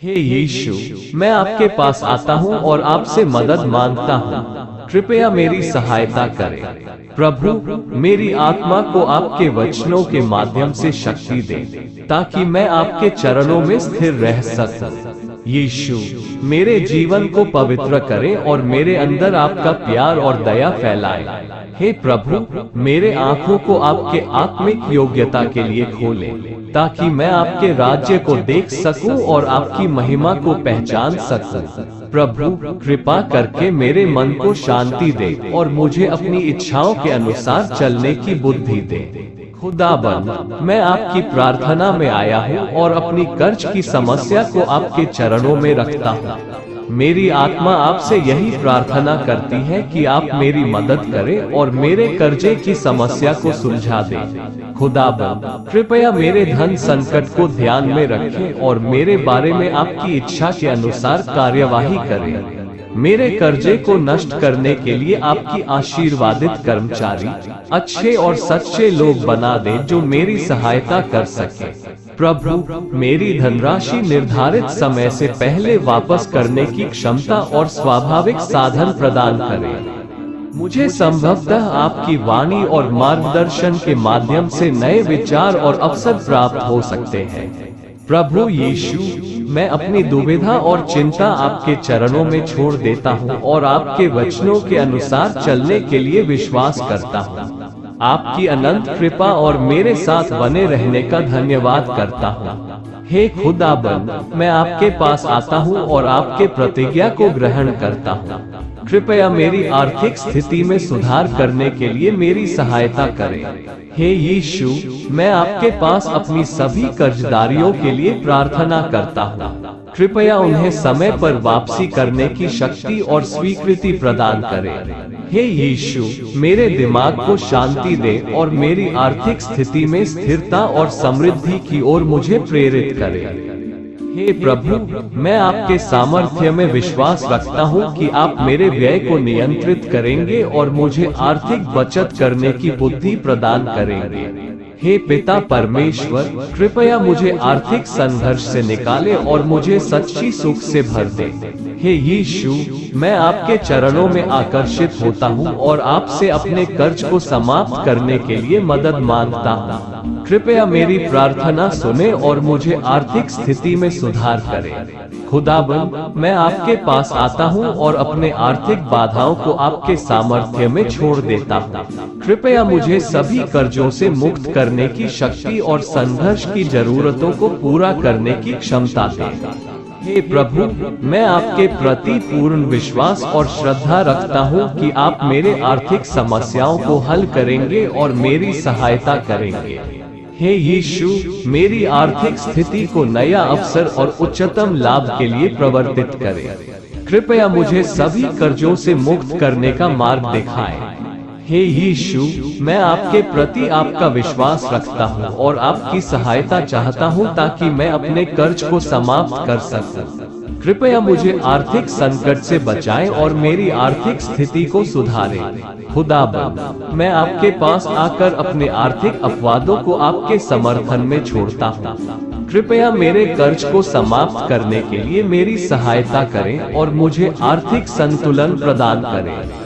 हे यीशु, मैं आपके पास आता हूँ और आपसे मदद मांगता हूँ। कृपया मेरी सहायता करें। प्रभु, मेरी आत्मा को आपके वचनों के माध्यम से शक्ति दे, ताकि मैं आपके चरणों में स्थिर रह सकूं। यीशु, मेरे जीवन को पवित्र करें और मेरे अंदर आपका प्यार और दया फैलाएं। हे प्रभु, मेरे आंखों को आपके आत्मिक योग्यता के लिए खोलें, ताकि मैं आपके राज्य को देख सकूं और आपकी महिमा को पहचान सकूं। प्रभु, कृपा करके मेरे मन को शांति दे और मुझे अपनी इच्छाओं के अनुसार चलने की बुद्धि दे। खुदाबंद, मैं आपकी प्रार्थना में आया हूँ और अपनी कर्ज की समस्या को आपके चरणों में रखता हूँ। मेरी आत्मा आपसे यही प्रार्थना करती है कि आप मेरी मदद करें और मेरे कर्जे की समस्या को सुलझा दें। खुदाबंद, कृपया मेरे धन संकट को ध्यान में रखें और मेरे बारे में आपकी इच्छा के अनुसार कार्यवाही करें। मेरे कर्जे को नष्ट करने के लिए आपकी आशीर्वादित कर्मचारी अच्छे और सच्चे लोग बना दे जो मेरी सहायता कर सके। प्रभु, मेरी धनराशि निर्धारित समय से पहले वापस करने की क्षमता और स्वाभाविक साधन प्रदान करें। मुझे संभवतः आपकी वाणी और मार्गदर्शन के माध्यम से नए विचार और अवसर प्राप्त हो सकते हैं। प्रभु यीशु, मैं अपनी दुविधा और चिंता आपके चरणों में छोड़ देता हूँ और आपके वचनों के अनुसार चलने के लिए विश्वास करता हूँ। आपकी अनंत कृपा और मेरे साथ बने रहने का धन्यवाद करता हूँ। हे खुदाबंद, मैं आपके पास आता हूँ और आपके प्रतिज्ञा को ग्रहण करता हूँ। कृपया मेरी आर्थिक स्थिति में सुधार करने के लिए मेरी सहायता करें। हे यीशु, मैं आपके पास अपनी सभी कर्जदारियों के लिए प्रार्थना करता हूँ। कृपया उन्हें समय पर वापसी करने की शक्ति और स्वीकृति प्रदान करें। हे यीशु, मेरे दिमाग को शांति दे और मेरी आर्थिक स्थिति में स्थिरता और समृद्धि की ओर मुझे प्रेरित करें। हे प्रभु, मैं आपके सामर्थ्य में विश्वास रखता हूँ कि आप मेरे व्यय को नियंत्रित करेंगे और मुझे आर्थिक बचत करने की बुद्धि प्रदान करेंगे। हे पिता परमेश्वर, कृपया मुझे आर्थिक संघर्ष से निकाले और मुझे सच्ची सुख से भर दे। हे यीशु, मैं आपके चरणों में आकर्षित होता हूँ और आपसे अपने कर्ज को समाप्त करने के लिए मदद मांगता हूँ। कृपया मेरी प्रार्थना सुने और मुझे आर्थिक स्थिति में सुधार करें। खुदाबंद, मैं आपके पास आता हूँ और अपने आर्थिक बाधाओं को आपके सामर्थ्य में छोड़ देता हूँ। कृपया मुझे सभी कर्जों से मुक्त करने की शक्ति और संघर्ष की जरूरतों को पूरा करने की क्षमता दें। हे प्रभु, मैं आपके प्रति पूर्ण विश्वास और श्रद्धा रखता हूँ कि आप मेरे आर्थिक समस्याओं को हल करेंगे और मेरी सहायता करेंगे। हे यीशु, मेरी आर्थिक स्थिति को नया अवसर और उच्चतम लाभ के लिए प्रवर्तित करें। कृपया मुझे सभी कर्जों से मुक्त करने का मार्ग दिखाएं। हे यीशु, मैं आपके प्रति आपका विश्वास रखता हूँ और आपकी सहायता चाहता हूँ ताकि मैं अपने कर्ज को समाप्त कर सकूं। कृपया मुझे आर्थिक संकट से बचाएं और मेरी आर्थिक स्थिति को सुधारें। खुदाबंद, मैं आपके पास आकर अपने आर्थिक अपवादों को आपके समर्थन में छोड़ता हूँ। कृपया मेरे कर्ज को समाप्त करने के लिए मेरी सहायता करें और मुझे आर्थिक संतुलन प्रदान करें।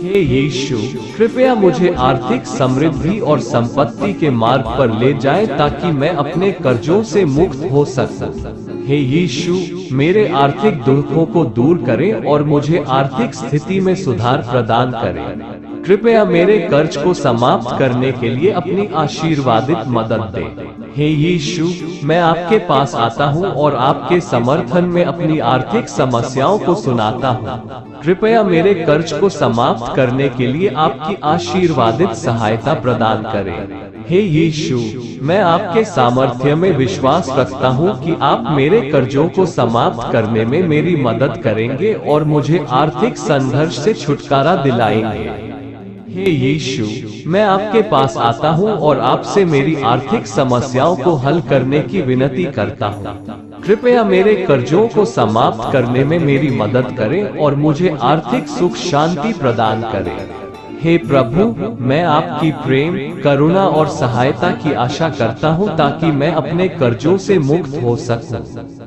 हे यीशु, कृपया मुझे आर्थिक समृद्धि और संपत्ति के मार्ग पर ले जाएं ताकि मैं अपने कर्जों से मुक्त हो सकूं। हे यीशु, मेरे आर्थिक दुखों को दूर करें और मुझे आर्थिक स्थिति में सुधार प्रदान करें। कृपया मेरे कर्ज को समाप्त करने के लिए अपनी आशीर्वादित मदद दें। हे यीशु, मैं आपके पास आता हूँ और आपके समर्थन में अपनी आर्थिक समस्याओं को सुनाता हूँ। कृपया मेरे कर्ज को समाप्त करने के लिए आपकी आशीर्वादित सहायता प्रदान करें। हे यीशु, मैं आपके सामर्थ्य में विश्वास रखता हूँ कि आप मेरे कर्जों को समाप्त करने में मेरी मदद करेंगे और मुझे आर्थिक संघर्ष से छुटकारा दिलाएंगे। हे यीशु, मैं आपके पास आता हूँ और आपसे मेरी आर्थिक समस्याओं को हल करने की विनती करता हूँ। कृपया मेरे कर्जों को समाप्त करने में मेरी मदद करें और मुझे आर्थिक सुख शांति प्रदान करें। हे प्रभु, मैं आपकी प्रेम, करुणा और सहायता की आशा करता हूँ ताकि मैं अपने कर्जों से मुक्त हो सकूं।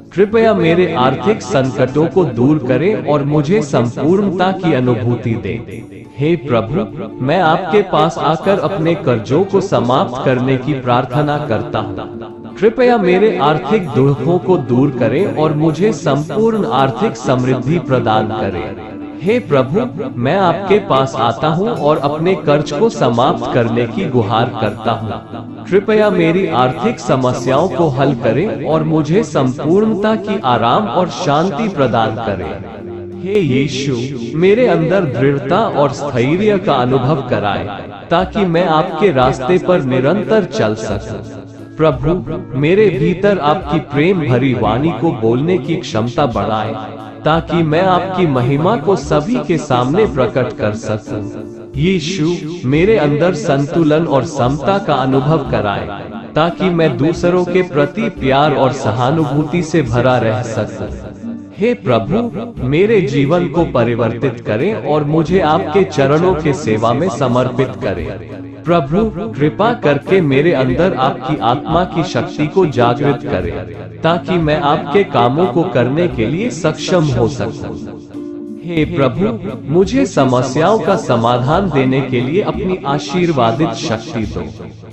कृपया मेरे आर्थिक संकटों को दूर करें और मुझे संपूर्णता की अनुभूति दें। हे प्रभु, मैं आपके पास आकर अपने कर्जों को समाप्त करने की प्रार्थना करता हूँ। कृपया मेरे आर्थिक दुखों को दूर करें और मुझे संपूर्ण आर्थिक समृद्धि प्रदान करें। हे प्रभु, मैं आपके पास आता हूँ और अपने कर्ज को समाप्त करने की गुहार करता हूँ। कृपया मेरी आर्थिक समस्याओं को हल करें और मुझे संपूर्णता की आराम और शांति प्रदान करें। हे यीशु, मेरे अंदर दृढ़ता और स्थैर्य का अनुभव कराएं ताकि मैं आपके रास्ते पर निरंतर चल सकूं। प्रभु, मेरे भीतर आपकी प्रेम भरी वाणी को बोलने की क्षमता बढ़ाएं ताकि मैं आपकी महिमा को सभी के सामने प्रकट कर सकूं। यीशु, मेरे अंदर संतुलन और समता का अनुभव कराएं ताकि मैं दूसरों के प्रति प्यार और सहानुभूति से भरा रह सकूं। हे प्रभु, मेरे जीवन को परिवर्तित करें और मुझे आपके चरणों के सेवा में समर्पित करें। प्रभु, कृपा करके मेरे अंदर आपकी आत्मा की शक्ति को जागृत करें ताकि मैं आपके कामों को करने के लिए सक्षम हो सकूं। हे प्रभु, मुझे समस्याओं का समाधान देने के लिए अपनी आशीर्वादित शक्ति दो।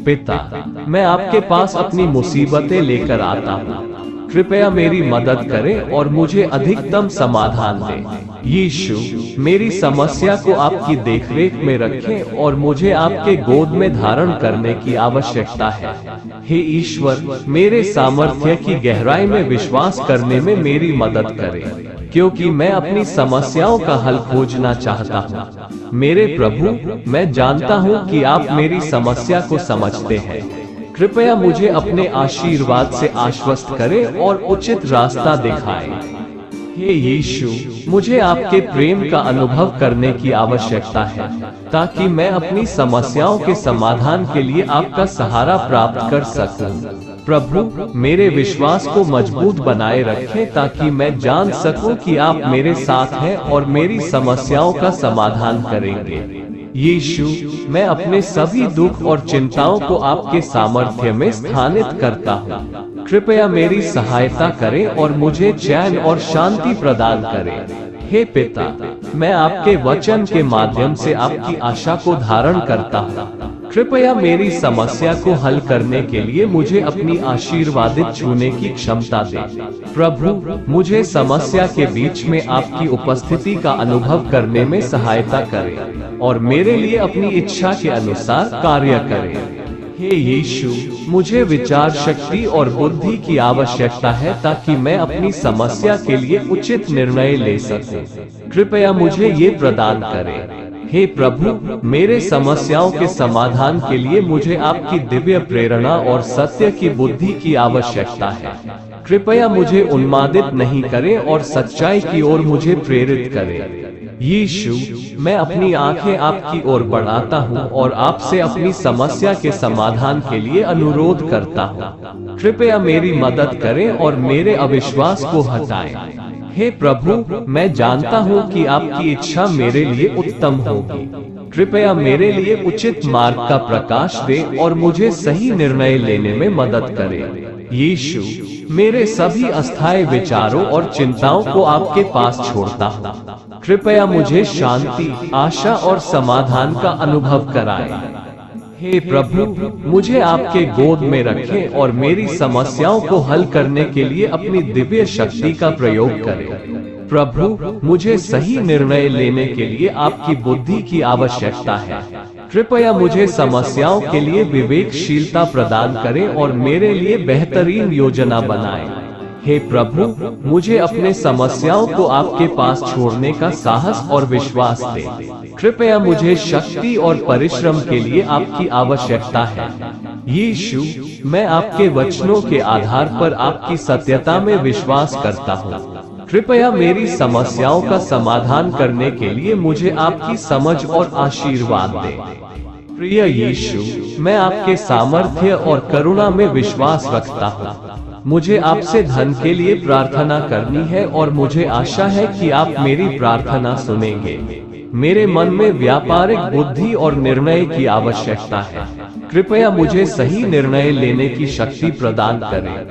पिता, मैं आपके पास अपनी मुसीबतें लेकर आता हूँ। कृपया मेरी मदद करें और मुझे अधिकतम समाधान दें। यीशु, मेरी समस्या को आपकी देखरेख में रखें और मुझे आपके गोद में धारण करने की आवश्यकता है। हे ईश्वर, मेरे सामर्थ्य की गहराई में विश्वास करने में मेरी मदद करें, क्योंकि मैं अपनी समस्याओं का हल खोजना चाहता हूँ। मेरे प्रभु, मैं जानता हूँ कि आप मेरी समस्या को समझते हैं। कृपया मुझे अपने आशीर्वाद से आश्वस्त करें और उचित रास्ता दिखाएं। हे यीशु, मुझे आपके प्रेम का अनुभव करने की आवश्यकता है ताकि मैं अपनी समस्याओं के समाधान के लिए आपका सहारा प्राप्त कर सकूं। प्रभु, मेरे विश्वास को मजबूत बनाए रखें ताकि मैं जान सकूं कि आप मेरे साथ हैं और मेरी समस्याओं का समाधान करेंगे। यीशु, मैं अपने सभी दुख और चिंताओं को आपके सामर्थ्य में स्थानित करता हूँ। कृपया मेरी सहायता करें और मुझे चैन और शांति प्रदान करें। हे पिता, मैं आपके वचन के माध्यम से आपकी आशा को धारण करता हूँ। कृपया मेरी समस्या को हल करने के लिए मुझे अपनी आशीर्वादित छूने की क्षमता दें। प्रभु, मुझे समस्या के बीच में आपकी उपस्थिति का अनुभव करने में सहायता करें और मेरे लिए अपनी इच्छा के अनुसार कार्य करें। हे यीशु, मुझे विचार शक्ति और बुद्धि की आवश्यकता है ताकि मैं अपनी समस्या के लिए उचित निर्णय ले सकूं। कृपया मुझे ये प्रदान करें। हे प्रभु, मेरे समस्याओं के समाधान के लिए मुझे आपकी दिव्य प्रेरणा और सत्य की बुद्धि की आवश्यकता है। कृपया मुझे उन्मादित नहीं करें और सच्चाई की ओर मुझे प्रेरित करें। यीशु, मैं अपनी आंखें आपकी ओर बढ़ाता हूँ और आपसे अपनी समस्या के समाधान के लिए अनुरोध करता हूँ। कृपया मेरी मदद करें और मेरे अविश्वास को हटाएं। हे प्रभु, मैं जानता हूँ कि आपकी इच्छा मेरे लिए उत्तम होगी। कृपया मेरे लिए उचित मार्ग का प्रकाश दें और मुझे सही निर्णय लेने में मदद करें। यीशु, मेरे सभी अस्थायी विचारों और चिंताओं को आपके पास छोड़ता हूँ। कृपया मुझे शांति, आशा और समाधान का अनुभव कराएं। हे प्रभु, मुझे आपके गोद में रखें और मेरी समस्याओं को हल करने के लिए अपनी दिव्य शक्ति का प्रयोग करें। प्रभु, मुझे सही निर्णय लेने के लिए आपकी बुद्धि की आवश्यकता है। कृपया मुझे समस्याओं के लिए विवेकशीलता प्रदान करें और मेरे लिए बेहतरीन योजना बनाएं। हे प्रभु, मुझे अपने समस्याओं को आपके पास छोड़ने का साहस और विश्वास दें। कृपया मुझे शक्ति और परिश्रम के लिए आपकी आवश्यकता है। यीशु, मैं आपके वचनों के आधार पर आपकी सत्यता में विश्वास करता हूँ। कृपया मेरी समस्याओं का समाधान करने के लिए मुझे आपकी समझ और आशीर्वाद दें। प्रिय यीशु, मैं आपके सामर्थ्य और करुणा में विश्वास रखता हूँ। मुझे आपसे धन के लिए प्रार्थना करनी है और मुझे आशा है कि आप मेरी प्रार्थना सुनेंगे। मेरे मन में व्यापारिक बुद्धि और निर्णय की आवश्यकता है। कृपया मुझे सही निर्णय लेने की शक्ति प्रदान करें।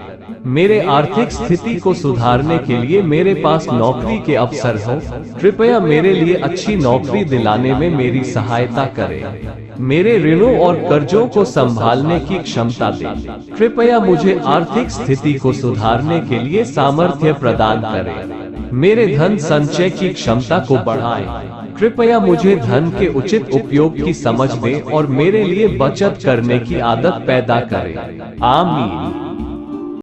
मेरे आर्थिक स्थिति को सुधारने के लिए मेरे पास नौकरी के अवसर हो। कृपया मेरे लिए अच्छी नौकरी दिलाने में मेरी सहायता करें। मेरे ऋणों और कर्जों को संभालने की क्षमता दें। कृपया मुझे आर्थिक स्थिति को सुधारने के लिए सामर्थ्य प्रदान करें। मेरे धन संचय की क्षमता को बढ़ाएं। कृपया मुझे धन के उचित उपयोग की समझ दें और मेरे लिए बचत करने की आदत पैदा करें। आमीन।